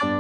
Good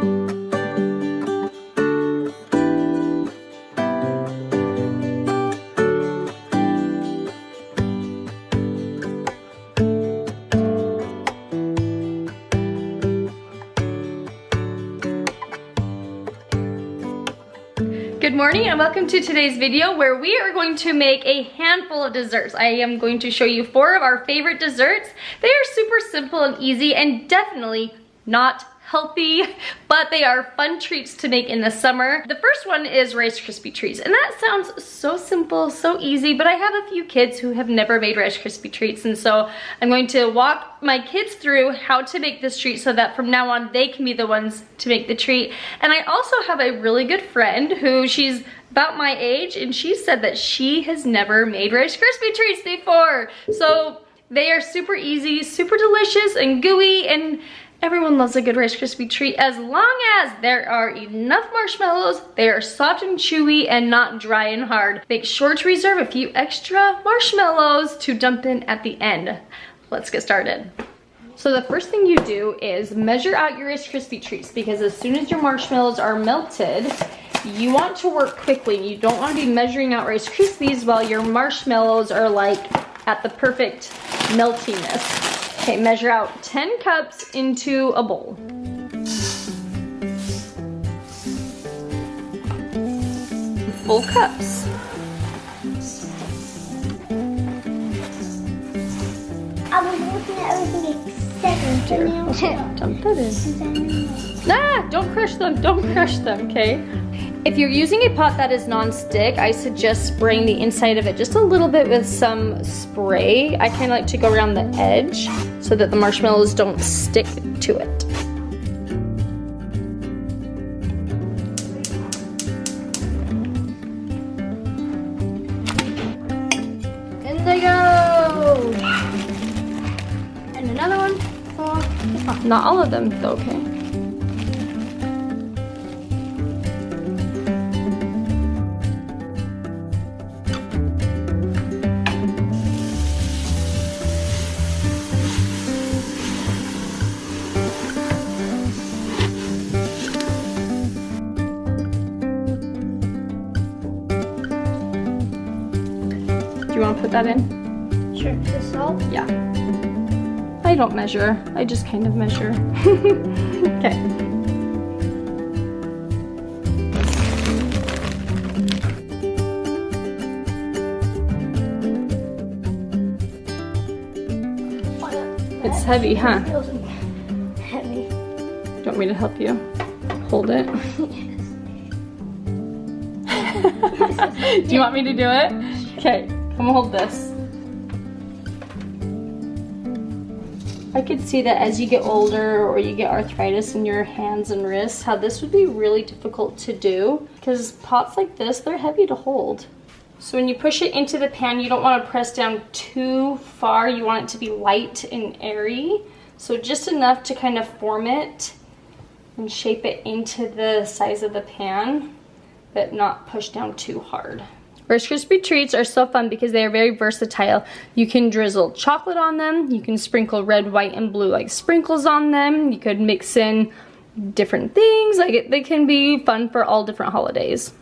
morning and welcome to today's video where we are going to make a handful of desserts. I am going to show you 4 of our favorite desserts. They are super simple and easy and definitely not healthy, but they are fun treats to make in the summer. The first one is Rice Krispie treats, and that sounds so simple, so easy, but I have a few kids who have never made Rice Krispie treats, and so I'm going to walk my kids through how to make this treat so that from now on they can be the ones to make the treat. And I also have a really good friend who she's about my age, and she said that she has never made Rice Krispie treats before. So they are super easy, super delicious and gooey, and everyone loves a good Rice Krispie treat as long as there are enough marshmallows, they are soft and chewy and not dry and hard. Make sure to reserve a few extra marshmallows to dump in at the end. Let's get started. So the first thing you do is measure out your Rice Krispie treats, because as soon as your marshmallows are melted, you want to work quickly. You don't want to be measuring out Rice Krispies while your marshmallows are like at the perfect meltiness. Okay, measure out 10 cups into a bowl. Full cups. I was looking at everything except Dump that in. Ah, don't crush them, don't crush them, okay? If you're using a pot that is non-stick, I suggest spraying the inside of it just a little bit with some spray. I kind of like to go around the edge so that the marshmallows don't stick to it. In they go! And another one. Oh, not all of them, though, okay? You want to put that in? Sure. The salt? Yeah. I don't measure. I just kind of measure. Okay. It's heavy, huh? It feels heavy. Do you want me to help you? Hold it. Do you want me to do it? Okay. Come hold this. I could see that as you get older or you get arthritis in your hands and wrists, how this would be really difficult to do, because pots like this, they're heavy to hold. So when you push it into the pan, you don't want to press down too far. You want it to be light and airy. So just enough to kind of form it and shape it into the size of the pan, but not push down too hard. Rice Krispie treats are so fun because they are very versatile. You can drizzle chocolate on them. You can sprinkle red, white, and blue like sprinkles on them. You could mix in different things. Like they can be fun for all different holidays.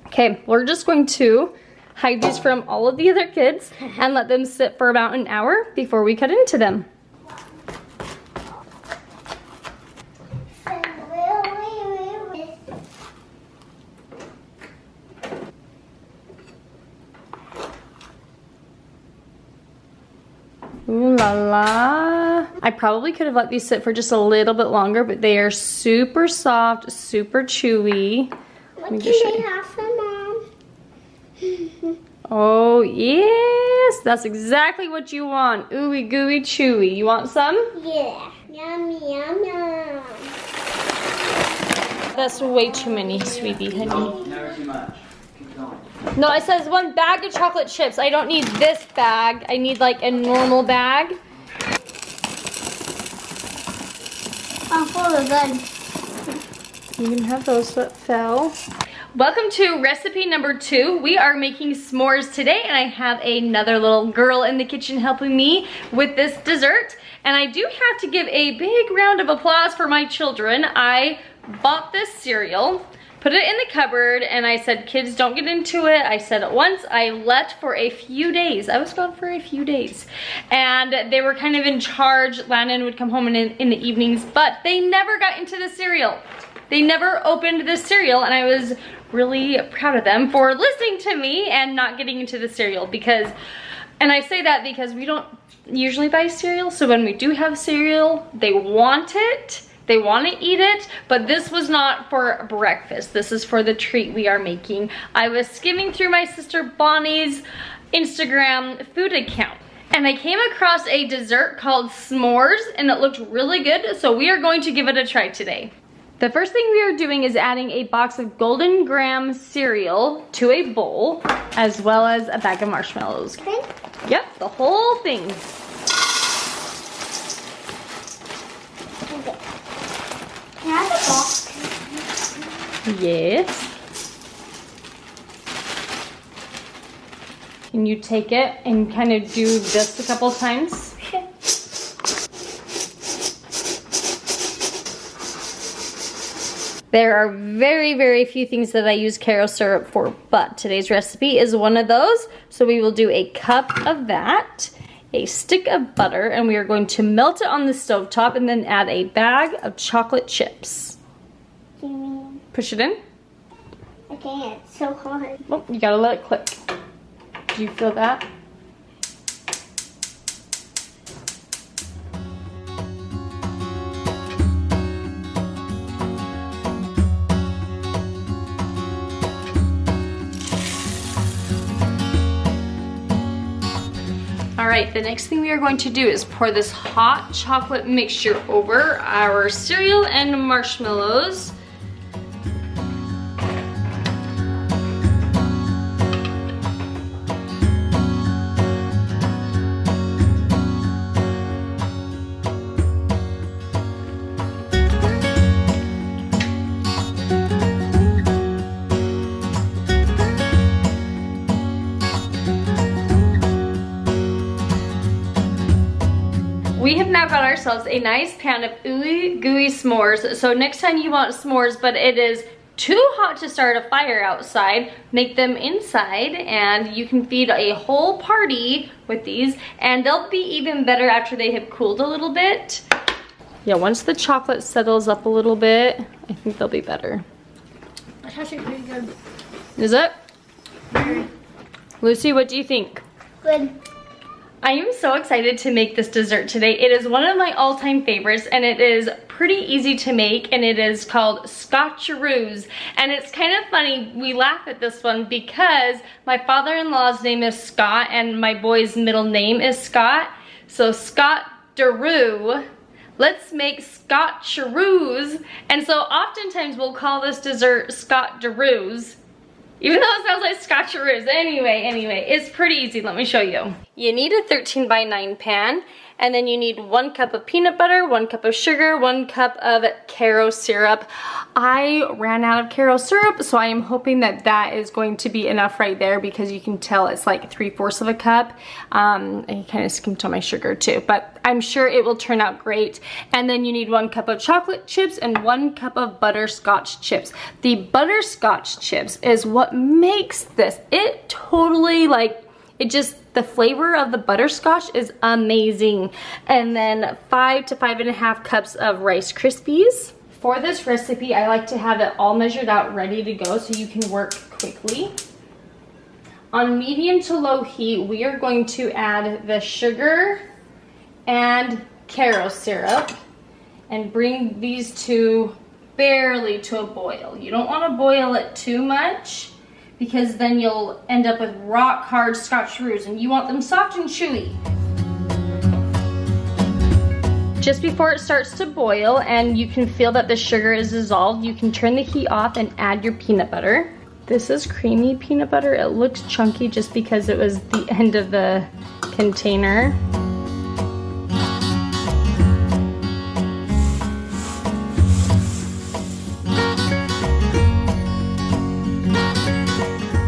Okay, we're just going to hide these from all of the other kids and let them sit for about an hour before we cut into them. Ooh la la. I probably could have let these sit for just a little bit longer, but they are super soft, super chewy. What can they have for Mom? Oh yes, that's exactly what you want. Ooey gooey chewy. You want some? Yeah. Yummy, yum, yum. That's way too many, sweetie, honey. Never too much. Keep going. No, it says 1 bag of chocolate chips. I don't need this bag. I need like a normal bag. I'm full of them. You can have those that fell. Welcome to recipe number 2. We are making s'mores today, and I have another little girl in the kitchen helping me with this dessert. And I do have to give a big round of applause for my children. I bought this cereal, put it in the cupboard, and I said, kids, don't get into it. I said it once. I left for a few days. I was gone for a few days. And they were kind of in charge. Landon would come home in the evenings, but they never got into the cereal. They never opened the cereal, and I was really proud of them for listening to me and not getting into the cereal because, and I say that because we don't usually buy cereal, so when we do have cereal, they want it. They want to eat it, but this was not for breakfast. This is for the treat we are making. I was skimming through my sister Bonnie's Instagram food account, and I came across a dessert called S'mores, and it looked really good, so we are going to give it a try today. The first thing we are doing is adding a box of golden Grahm cereal to a bowl, as well as a bag of marshmallows. Okay. Yep, the whole thing. Can I have a box? Yes. Can you take it and kind of do this a couple times? Sure. There are very, very few things that I use Karo syrup for, but today's recipe is one of those. So we will do a cup of that, a stick of butter, and we are going to melt it on the stovetop and then add a bag of chocolate chips. You mean? Push it in. I can't. It's so hard. Oh, you gotta let it click. Do you feel that? All right, the next thing we are going to do is pour this hot chocolate mixture over our cereal and marshmallows. We have now got ourselves a nice pan of ooey gooey s'mores. So next time you want s'mores, but it is too hot to start a fire outside, make them inside and you can feed a whole party with these, and they'll be even better after they have cooled a little bit. Yeah, once the chocolate settles up a little bit, I think they'll be better. It's actually pretty good. Is it? Lucy, what do you think? Good. I am so excited to make this dessert today. It is one of my all-time favorites, and it is pretty easy to make, and it is called Scotcharoos. And it's kind of funny, we laugh at this one because my father-in-law's name is Scott and my boy's middle name is Scott. So Scott Deru, let's make Scotcheroos. And so oftentimes we'll call this dessert Scotcheroos, even though it sounds like Scotcheroos. Anyway, it's pretty easy. Let me show you. You need a 13 by 9 pan, and then you need 1 cup of peanut butter, 1 cup of sugar, 1 cup of Karo syrup. I ran out of Karo syrup, so I am hoping that that is going to be enough right there, because you can tell it's like 3/4 of a cup. I kind of skimped on my sugar too, but I'm sure it will turn out great. And then you need 1 cup of chocolate chips and 1 cup of butterscotch chips. The butterscotch chips is what makes this. It totally, like, it just, the flavor of the butterscotch is amazing. And then 5 to 5.5 cups of Rice Krispies. For this recipe, I like to have it all measured out, ready to go, so you can work quickly. On medium to low heat, we are going to add the sugar and Karo syrup and bring these two barely to a boil. You don't want to boil it too much, because then you'll end up with rock hard Scotcharoos, and you want them soft and chewy. Just before it starts to boil and you can feel that the sugar is dissolved, you can turn the heat off and add your peanut butter. This is creamy peanut butter. It looks chunky just because it was the end of the container.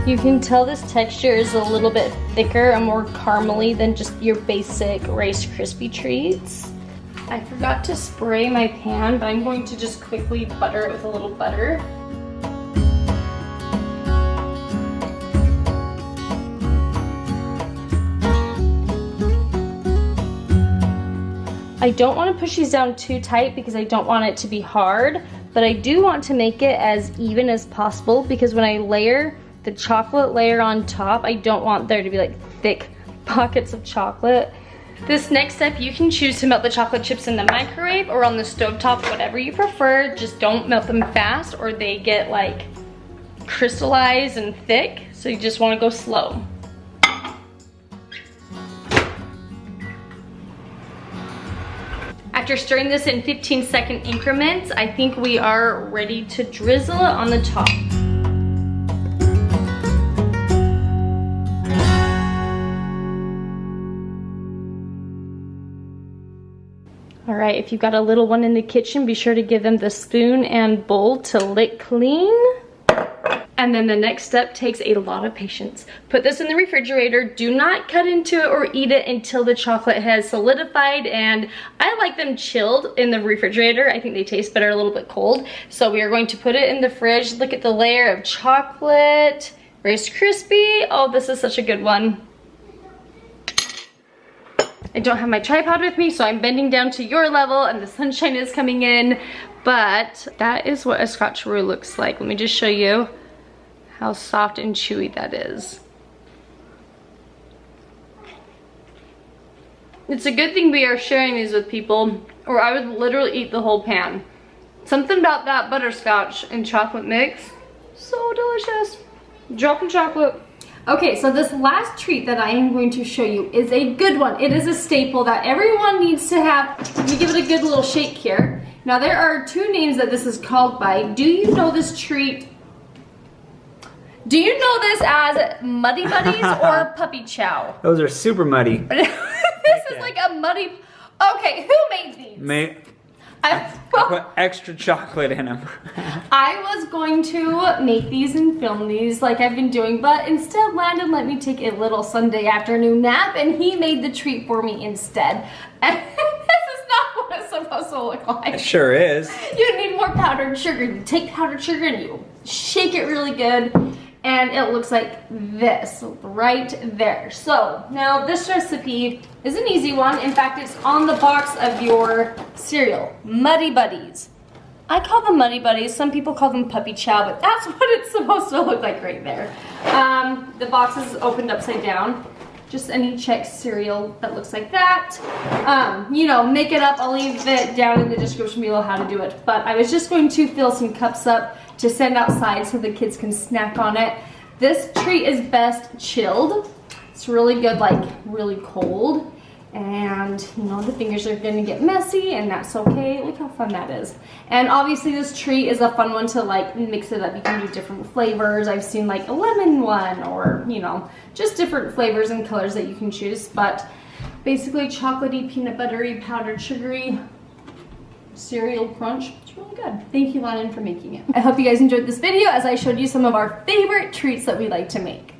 You can tell this texture is a little bit thicker and more caramely than just your basic Rice Krispie treats. I forgot to spray my pan, but I'm going to just quickly butter it with a little butter. I don't want to push these down too tight because I don't want it to be hard, but I do want to make it as even as possible because when I layer the chocolate layer on top, I don't want there to be like thick pockets of chocolate. This next step, you can choose to melt the chocolate chips in the microwave or on the stovetop, whatever you prefer. Just don't melt them fast or they get like crystallized and thick, so you just want to go slow. After stirring this in 15-second increments, I think we are ready to drizzle it on the top. All right, if you've got a little one in the kitchen, be sure to give them the spoon and bowl to lick clean. And then the next step takes a lot of patience. Put this in the refrigerator. Do not cut into it or eat it until the chocolate has solidified, and I like them chilled in the refrigerator. I think they taste better a little bit cold. So we are going to put it in the fridge. Look at the layer of chocolate. Rice Krispie. Oh, this is such a good one. I don't have my tripod with me, so I'm bending down to your level and the sunshine is coming in, but that is what a Scotcheroo looks like. Let me just show you how soft and chewy that is. It's a good thing we are sharing these with people, or I would literally eat the whole pan. Something about that butterscotch and chocolate mix, so delicious. Dropping chocolate. Okay, so this last treat that I am going to show you is a good one. It is a staple that everyone needs to have. Let me give it a good little shake here. Now there are two names that this is called by. Do you know this treat? Do you know this as Muddy Buddies or Puppy Chow? Those are super muddy. This is like a muddy... Okay, who made these? I put extra chocolate in them. I was going to make these and film these like I've been doing, but instead Landon let me take a little Sunday afternoon nap and he made the treat for me instead. And this is not what it's supposed to look like. It sure is. You need more powdered sugar. You take powdered sugar and you shake it really good. And it looks like this right there. So now this recipe is an easy one. In fact, it's on the box of your cereal, Muddy Buddies. I call them Muddy Buddies. Some people call them Puppy Chow, but that's what it's supposed to look like right there. The box is opened upside down. Just any Chex cereal that looks like that. You know, make it up. I'll leave it down in the description below how to do it. But I was just going to fill some cups up to send outside so the kids can snack on it. This treat is best chilled. It's really good, like really cold. And you know, the fingers are gonna get messy and that's okay. Look how fun that is. And obviously this treat is a fun one to like mix it up. You can do different flavors. I've seen like a lemon one or, you know, just different flavors and colors that you can choose. But basically chocolatey, peanut buttery, powdered sugary cereal crunch. It's really good. Thank you, Landon, for making it. I hope you guys enjoyed this video as I showed you some of our favorite treats that we like to make.